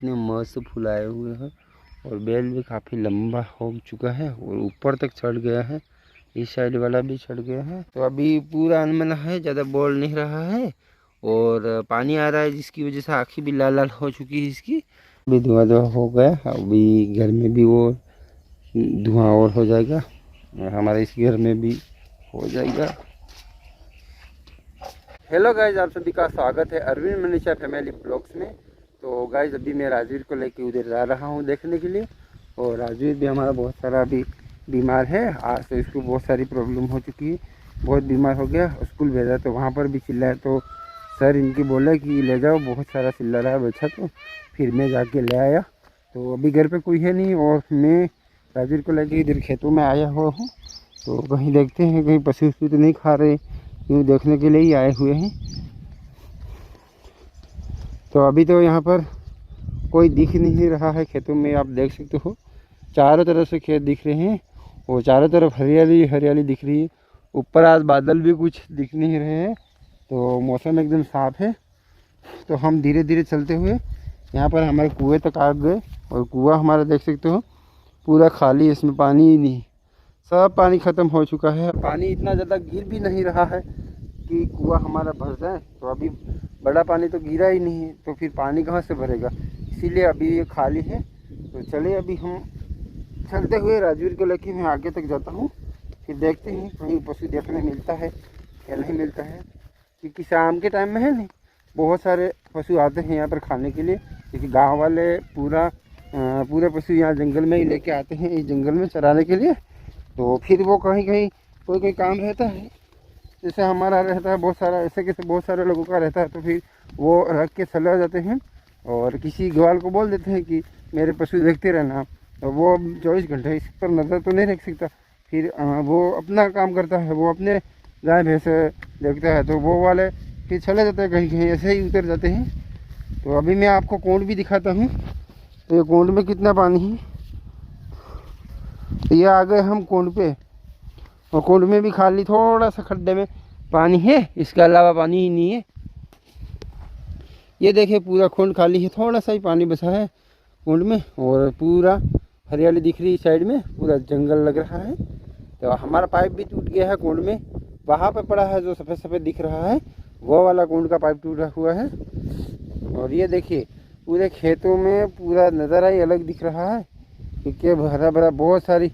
इतने मस्त फूल आए हुए हैं और बेल भी काफ़ी लंबा हो चुका है और ऊपर तक चढ़ गया है। इस साइड वाला भी चढ़ गया है। तो अभी पूरा अनमना है, ज़्यादा बोल नहीं रहा है और पानी आ रहा है जिसकी वजह से आँखें भी लाल लाल हो चुकी है इसकी। अभी धुआं धुआं हो गया, अभी घर में भी वो धुआं और हो जाएगा और हमारे इस घर में भी हो जाएगा। हेलो गाइज, आप सभी का स्वागत है अरविंद मनीषा फैमिली ब्लॉग्स में। तो गाइज अभी मैं राजवीर को लेके उधर जा रहा हूँ देखने के लिए और राजवीर भी हमारा बहुत सारा अभी बीमार है। आज तो इसको बहुत सारी प्रॉब्लम हो चुकी है, बहुत बीमार हो गया। स्कूल भेजा तो वहाँ पर भी चिल्लाया तो सर इनकी बोला कि ले जाओ, बहुत सारा चिल्ला रहा है बच्चा। तो फिर मैं जाके ले आया। तो अभी घर पर कोई है नहीं और मैं राजवीर को लेके इधर खेतों में आया हुआ हूँ। तो कहीं देखते हैं कहीं पशु वशु तो नहीं खा रहे, यूँ देखने के लिए ही आए हुए हैं। तो अभी तो यहाँ पर कोई दिख नहीं रहा है खेतों में, आप देख सकते हो चारों तरफ से खेत दिख रहे हैं और चारों तरफ हरियाली हरियाली दिख रही है। ऊपर आज बादल भी कुछ दिख नहीं रहे हैं, तो मौसम एकदम साफ है। तो हम धीरे धीरे चलते हुए यहाँ पर हमारे कुएँ तक आ गए और कुआँ हमारा देख सकते हो पूरा खाली है, इसमें पानी ही नहीं, सब पानी ख़त्म हो चुका है। पानी इतना ज़्यादा गिर भी नहीं रहा है कि कुआँ हमारा भर जाए। तो अभी बड़ा पानी तो गिरा ही नहीं है, तो फिर पानी कहाँ से भरेगा, इसीलिए अभी ये खाली है। तो चलिए अभी हम चलते हुए राजवीर को लेके मैं आगे तक जाता हूँ, फिर देखते हैं कहीं पशु देखने मिलता है या नहीं मिलता है। क्योंकि शाम के टाइम में है नहीं, बहुत सारे पशु आते हैं यहाँ पर खाने के लिए, क्योंकि गाँव वाले पूरे पशु यहाँ जंगल में ही लेके आते हैं, इस जंगल में चराने के लिए। तो फिर वो कहीं कहीं कोई काम रहता है, जैसे हमारा रहता है बहुत सारा, ऐसे कैसे बहुत सारे लोगों का रहता है, तो फिर वो रख के चले जाते हैं और किसी ग्वाल को बोल देते हैं कि मेरे पशु देखते रहना। तो वो 24 घंटे इस पर नज़र तो नहीं रख सकता, फिर वो अपना काम करता है, वो अपने गाय भैंस देखता है। तो वो वाले फिर चले जाते हैं कहीं कहीं, ऐसे ही उतर जाते हैं। तो अभी मैं आपको कुंड भी दिखाता हूँ। तो ये कुंड में कितना पानी है, तो ये आ गए हम कुंड पे और कुंड में भी खाली थोड़ा सा खड्डे में पानी है, इसके अलावा पानी ही नहीं है। ये देखिए पूरा कुंड खाली है, थोड़ा सा ही पानी बचा है कुंड में और पूरा हरियाली दिख रही है, साइड में पूरा जंगल लग रहा है। तो हमारा पाइप भी टूट गया है कुंड में, वहाँ पे पड़ा है जो सफ़ेद सफ़ेद दिख रहा है, वो वाला कुंड का पाइप टूटा हुआ है। और ये देखिए पूरे खेतों में पूरा नज़ारा ही अलग दिख रहा है, क्योंकि हरा भरा बहुत सारी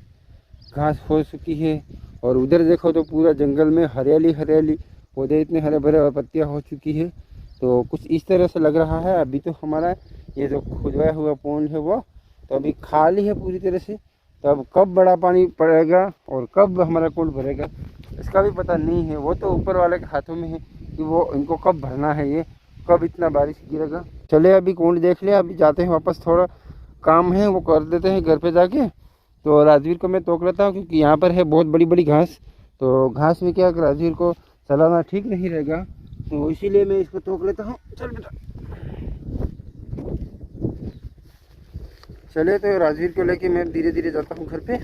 घास हो चुकी है। और उधर देखो तो पूरा जंगल में हरियाली हरियाली, पौधे इतने हरे भरे और पत्तियाँ हो चुकी है। तो कुछ इस तरह से लग रहा है। अभी तो हमारा ये जो खुदवाया हुआ पौंड है वो तो अभी खाली है पूरी तरह से। तो अब कब बड़ा पानी पड़ेगा और कब हमारा कुंड भरेगा इसका भी पता नहीं है, वो तो ऊपर वाले के हाथों में है कि वो इनको कब भरना है, ये कब इतना बारिश गिरेगा। चले अभी कुंड देख लिया, अभी जाते हैं वापस, थोड़ा काम है वो कर देते हैं घर पे जाके। तो राजवीर को मैं तोड़ लेता हूँ, क्योंकि यहाँ पर है बहुत बड़ी बड़ी घास, तो घास में क्या राजवीर को चलाना ठीक नहीं रहेगा, तो इसीलिए मैं इसको तोड़ लेता हूँ। चल बेटा चले। तो राजवीर को लेके मैं धीरे धीरे जाता हूँ घर पे।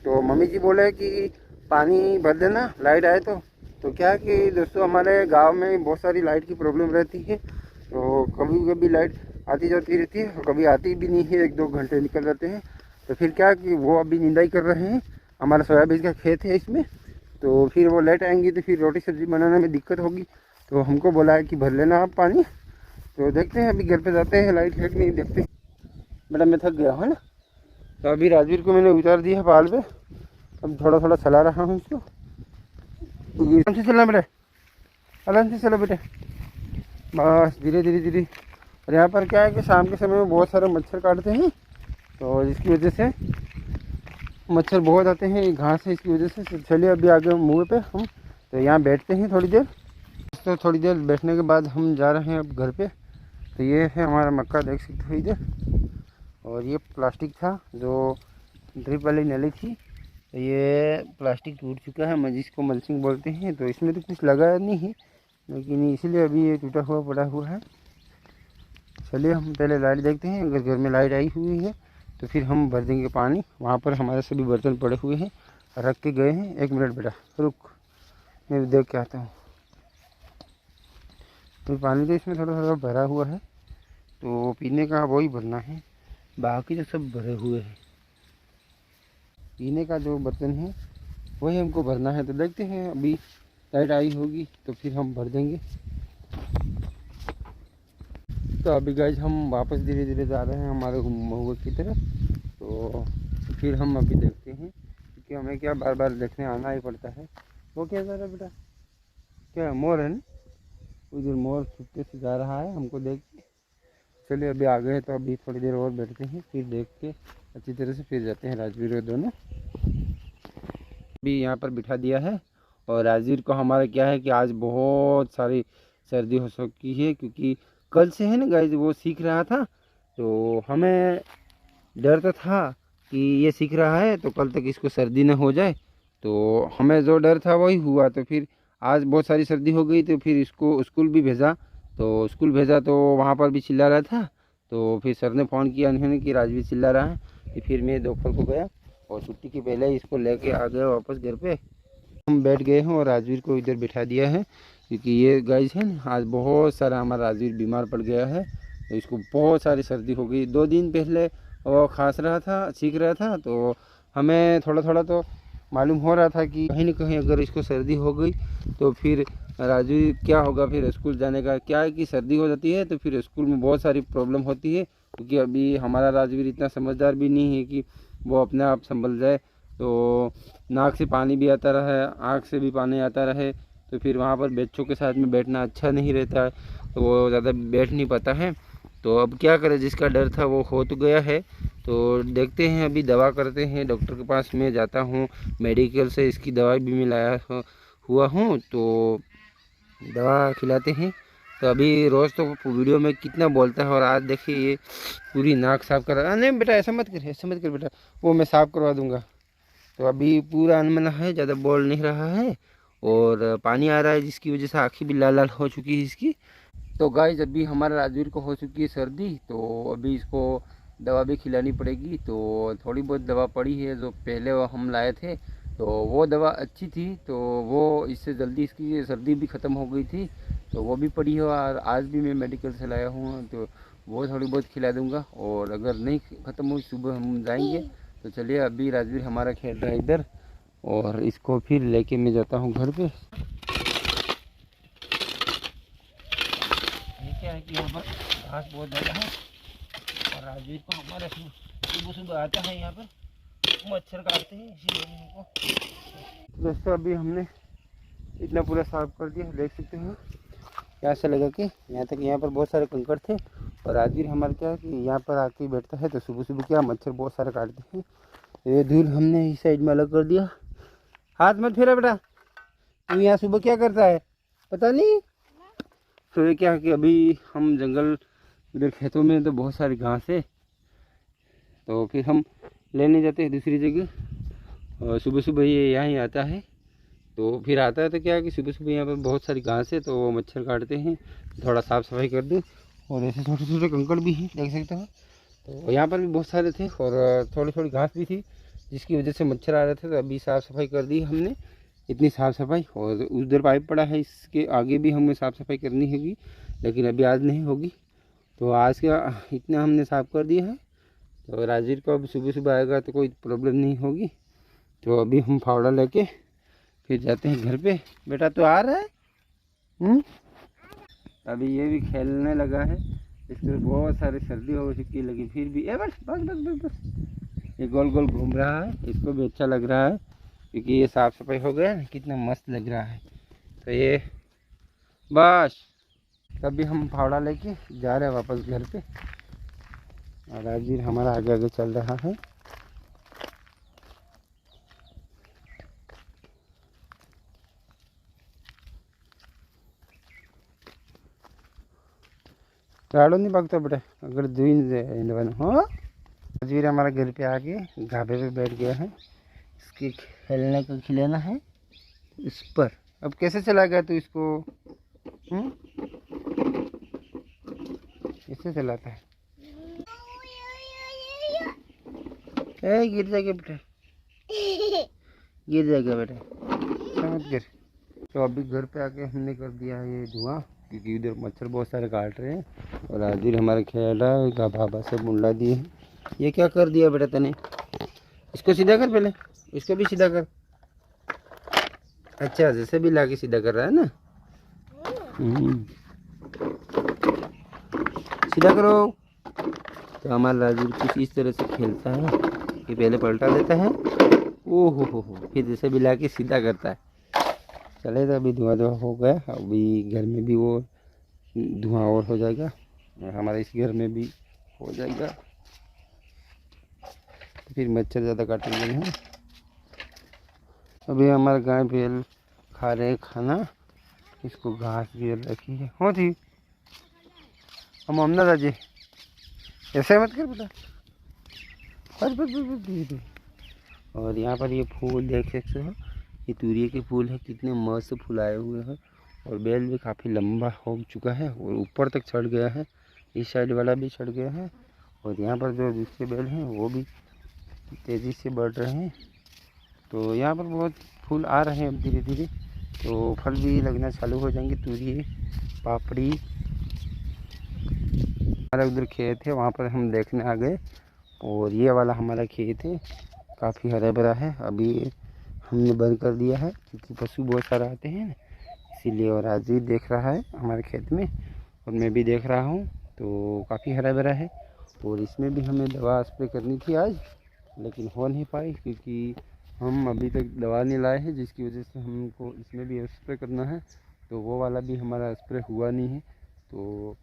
तो मम्मी जी बोले कि पानी भर देना लाइट आए तो क्या कि दोस्तों हमारे गांव में बहुत सारी लाइट की प्रॉब्लम रहती है। तो कभी कभी लाइट आती जाती रहती है और कभी आती भी नहीं है, 1-2 घंटे निकल जाते हैं। तो फिर क्या कि वो अभी निंदाई कर रहे हैं, हमारा सोयाबीन का खेत है इसमें, तो फिर वो लेट आएंगी तो फिर रोटी सब्ज़ी बनाने में दिक्कत होगी। तो हमको बोला है कि भर लेना आप पानी। तो देखते हैं अभी घर पे जाते हैं, लाइट है कि नहीं देखते। बेटा मैं थक गया है ना, तो अभी राजवीर को मैंने उतार दिया पाल पे, अब थोड़ा थोड़ा चला रहा हूँ इसको। आराम से चलना बेटा, आराम से चलो बेटा, बस धीरे धीरे धीरे। और यहाँ पर क्या है कि शाम के समय में बहुत सारे मच्छर काटते हैं, तो जिसकी वजह से मच्छर बहुत आते हैं, ये घास है इसकी वजह से। चलिए अभी आगे मुँह पे हम तो यहाँ बैठते हैं थोड़ी देर। तो थोड़ी देर बैठने के बाद हम जा रहे हैं अब घर पे। तो ये है हमारा मक्का, देख सकते हो इधर। और ये प्लास्टिक था जो ड्रिप वाली नली थी, तो ये प्लास्टिक टूट चुका है, जिसको मल्चिंग बोलते हैं। तो इसमें तो कुछ लगा नहीं है, लेकिन इसीलिए अभी ये टूटा हुआ पड़ा हुआ है। चलिए हम पहले लाइट देखते हैं, अगर घर में लाइट आई हुई है तो फिर हम भर देंगे पानी। वहाँ पर हमारे सभी बर्तन पड़े हुए हैं, रख के गए हैं। 1 मिनट बेटा रुक, मैं देख के आता हूँ। तो पानी तो इसमें थोड़ा थोड़ा भरा हुआ है, तो पीने का वही भरना है, बाकी तो सब भरे हुए हैं। पीने का जो बर्तन है वही हमको भरना है। तो देखते हैं, अभी लाइट आई होगी तो फिर हम भर देंगे। तो अभी गाइस हम वापस धीरे धीरे जा रहे हैं हमारे महुआ की तरफ। तो फिर हम अभी देखते हैं, क्योंकि हमें क्या बार बार देखने आना ही पड़ता है। वो क्या कर रहा है बेटा? क्या मोर है ना? उधर मोर छुपके से जा रहा है हमको देख के। चलिए अभी आ गए तो अभी थोड़ी देर और बैठते हैं, फिर देख के अच्छी तरह से फिर जाते हैं राजवीर और दोनों। अभी यहाँ पर बिठा दिया है। और राजवीर को हमारा क्या है कि आज बहुत सारी सर्दी हो चुकी है, क्योंकि कल से है ना गाइस वो सीख रहा था। तो हमें डर तो था कि ये सीख रहा है तो कल तक इसको सर्दी न हो जाए। तो हमें जो डर था वही हुआ। तो फिर आज बहुत सारी सर्दी हो गई, तो फिर इसको स्कूल भी भेजा। तो स्कूल भेजा तो वहाँ पर भी चिल्ला रहा था। तो फिर सर ने फ़ोन किया उन्होंने कि राजवीर चिल्ला रहा है। तो फिर मैं दोपहर को गया और छुट्टी के पहले इसको लेके आ गया वापस घर पे। हम बैठ गए हैं और राजवीर को इधर बिठा दिया है, क्योंकि ये गाइस है ना, आज बहुत सारा हमारा राजवीर बीमार पड़ गया है। तो इसको बहुत सारी सर्दी हो गई। 2 दिन पहले वो खांस रहा था, सीख रहा था। तो हमें थोड़ा थोड़ा तो मालूम हो रहा था कि कहीं ना कहीं अगर इसको सर्दी हो गई तो फिर राजवीर क्या होगा, फिर स्कूल जाने का क्या है कि सर्दी हो जाती है तो फिर स्कूल में बहुत सारी प्रॉब्लम होती है। क्योंकि अभी हमारा राजवीर इतना समझदार भी नहीं है कि वो अपने आप संभल जाए। तो नाक से पानी भी आता रहे, आँख से भी पानी आता रहे, तो फिर वहाँ पर बच्चों के साथ में बैठना अच्छा नहीं रहता है। तो वो ज़्यादा बैठ नहीं पाता है। तो अब क्या करें, जिसका डर था वो हो तो गया है। तो देखते हैं, अभी दवा करते हैं। डॉक्टर के पास मैं जाता हूँ, मेडिकल से इसकी दवाई भी मैं लाया हुआ हूँ। तो दवा खिलाते हैं। तो अभी रोज़ तो वीडियो में कितना बोलता है, और आज देखिए ये पूरी नाक साफ कर रहा है। नहीं बेटा ऐसा मत कर, ऐसा मत कर बेटा, वो मैं साफ़ करवा दूँगा। तो अभी पूरा अनमना है, ज़्यादा बोल नहीं रहा है और पानी आ रहा है, जिसकी वजह से आँखें भी लाल लाल हो चुकी है इसकी। तो गाइस अभी हमारे राजवीर को हो चुकी है सर्दी, तो अभी इसको दवा भी खिलानी पड़ेगी। तो थोड़ी बहुत दवा पड़ी है जो पहले वो हम लाए थे, तो वो दवा अच्छी थी। तो वो इससे जल्दी इसकी सर्दी भी ख़त्म हो गई थी, तो वो भी पड़ी है। और आज भी मैं मेडिकल से लाया हूँ, तो वो थोड़ी बहुत खिला दूँगा। और अगर नहीं ख़त्म हुई सुबह हम जाएंगे। तो चलिए अभी राजवीर हमारा खेल रहा है इधर, और इसको फिर लेके मैं जाता हूँ घर पे। क्या है कि यहाँ पर घास बहुत ज़्यादा है, और राजवीर को हमारे सुबह सुबह आता है यहाँ पर मच्छर काटते हैं, इसीलिए इनको। दोस्तों अभी हमने इतना पूरा साफ कर दिया, देख सकते हैं कैसा लगा कि यहाँ तक। यहाँ पर बहुत सारे कंकड़ थे, और राजवीर हमारा क्या है कि यहाँ पर आके बैठता है। तो सुबह सुबह क्या मच्छर बहुत सारे काटते हैं। ये धूल हमने इस साइड में अलग कर दिया। हाथ मत फेरा बेटा, तू यहाँ सुबह क्या करता है पता नहीं। तो ये क्या है कि अभी हम जंगल उधर खेतों में तो बहुत सारी घास है, तो फिर हम लेने जाते हैं दूसरी जगह। और सुबह सुबह ये यहाँ ही आता है। तो फिर आता है तो क्या है कि सुबह सुबह यहाँ पर बहुत सारी घास है, तो वो मच्छर काटते हैं। थोड़ा साफ़ सफाई कर दूँ। और ऐसे छोटे छोटे कंकड़ भी हैं, देख सकते हो। तो यहाँ पर भी बहुत सारे थे, और थोड़ी थोड़ी घास भी थी, जिसकी वजह से मच्छर आ रहे थे। तो अभी साफ़ सफाई कर दी हमने, इतनी साफ़ सफाई। और उधर पाइप पड़ा है, इसके आगे भी हमें साफ़ सफाई करनी होगी, लेकिन अभी आज नहीं होगी। तो आज का इतना हमने साफ़ कर दिया है। तो राजवीर को अब सुबह सुबह आएगा तो कोई प्रॉब्लम नहीं होगी। तो अभी हम फावड़ा लेके फिर जाते हैं घर पे। बेटा तो आ रहा है। अभी ये भी खेलने लगा है, इसको बहुत सारी सर्दी हो चुकी है, लेकिन फिर भी बस बस बस बस बस ये गोल गोल घूम रहा है। इसको भी अच्छा लग रहा है, क्योंकि ये साफ़ सफाई हो गया ना, कितना मस्त लग रहा है। तो ये बस तभी हम फावड़ा लेके जा रहे हैं वापस घर पे। और राजवीर हमारा आगे आगे चल रहा है। गाड़ो नहीं भागता बेटा, अगर दुइन हो। राजवीर हमारा घर पे आके घाबे पे बैठ गया है। इसके खेलने को खिलाना है इस पर। अब कैसे चला गया तू इसको? इससे चलाता है। गिर जाएगा बेटा, गिर जाएगा बेटा, समझ कर। तो अभी घर पे आके हमने कर दिया ये धुआं, क्योंकि उधर मच्छर बहुत सारे काट रहे हैं। और राजवीर हमारे खेल रहा है, बाबा से मुंडा दिए हैं। ये क्या कर दिया बेटा तने? इसको सीधा कर पहले, इसको भी सीधा कर। अच्छा जैसे भी लाके सीधा कर रहा है ना। सीधा करो। तो हमारा राजवीर कुछ इस तरह से खेलता है कि पहले पलटा देता है, ओहो हो, फिर जैसे भी लाके सीधा करता है। चले तो अभी धुआं हो गया, अभी घर में भी वो धुआं और हो जाएगा और हमारे इस घर में भी हो जाएगा, तो फिर मच्छर ज़्यादा काटेंगे नहीं। अभी हमारे गाय बैल खा रहे खाना, इसको घास भी रखी है। हो थी हम अमना राजे ऐसे मत कर बेटा, बस बस बस बस। और यहाँ पर ये फूल देख सकते हो, ये तुरिये के फूल है, कितने मस्त फुलाए हुए हैं। और बेल भी काफ़ी लंबा हो चुका है और ऊपर तक चढ़ गया है, इस साइड वाला भी चढ़ गया है। और यहाँ पर जो दूसरे बेल हैं वो भी तेज़ी से बढ़ रहे हैं। तो यहाँ पर बहुत फूल आ रहे हैं अब धीरे धीरे, तो फल भी लगना चालू हो जाएंगे। तुरिये, पापड़ी। हमारा उधर खेत है, वहाँ पर हम देखने आ गए। और ये वाला हमारा खेत है, काफ़ी हरा भरा है। अभी हमने बंद कर दिया है क्योंकि पशु बहुत सारे आते हैं, इसीलिए। और आज भी देख रहा है हमारे खेत में और मैं भी देख रहा हूँ, तो काफ़ी हरा भरा है। और इसमें भी हमें दवा स्प्रे करनी थी आज, लेकिन हो नहीं पाई क्योंकि हम अभी तक दवा नहीं लाए हैं, जिसकी वजह से हमको इसमें भी स्प्रे करना है। तो वो वाला भी हमारा स्प्रे हुआ नहीं है, तो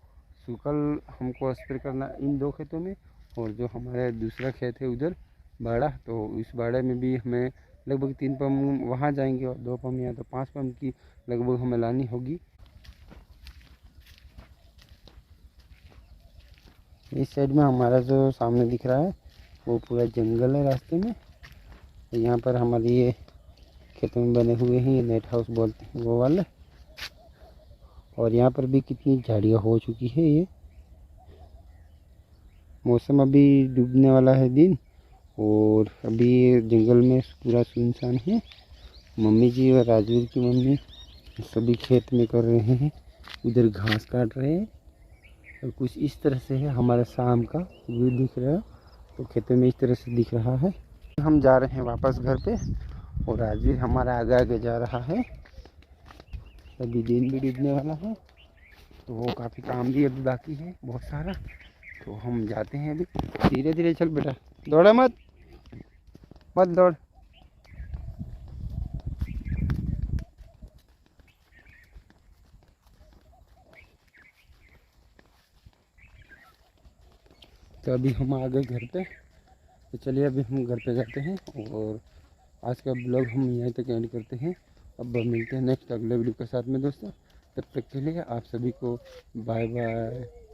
कल हमको स्प्रे करना इन दो खेतों में। और जो हमारा दूसरा खेत है उधर बाड़ा, तो इस बाड़े में भी हमें लगभग 3 पम्प वहाँ जाएंगे और 2 पम्प या तो 5 पम्प की लगभग हमें लानी होगी। इस साइड में हमारा जो सामने दिख रहा है वो पूरा जंगल है रास्ते में। यहाँ पर हमारे ये खेतों में बने हुए हैं, ये नेट हाउस बोलते हैं वो वाले। और यहाँ पर भी कितनी झाड़ियाँ हो चुकी है। ये मौसम अभी डूबने वाला है दिन, और अभी जंगल में पूरा सुनसान है। मम्मी जी और राजवीर की मम्मी सभी खेत में कर रहे हैं, उधर घास काट रहे हैं। और कुछ इस तरह से है हमारा शाम का व्यू दिख रहा है, तो खेतों में इस तरह से दिख रहा है। हम जा रहे हैं वापस घर पे और राजवीर हमारा आगे आगे जा रहा है। अभी दिन भी डूबने वाला है, तो वो काफ़ी काम भी अभी बाकी है बहुत सारा, तो हम जाते हैं अभी। धीरे धीरे चल बेटा, दौड़ा मत मत दौड़। तो अभी हम आ गए घर पे, तो चलिए अभी हम घर पे जाते हैं और आज का ब्लॉग हम यहीं तक एंड करते हैं। अब मिलते हैं नेक्स्ट अगले वीडियो के साथ में दोस्तों। तब तक के लिए आप सभी को बाय बाय।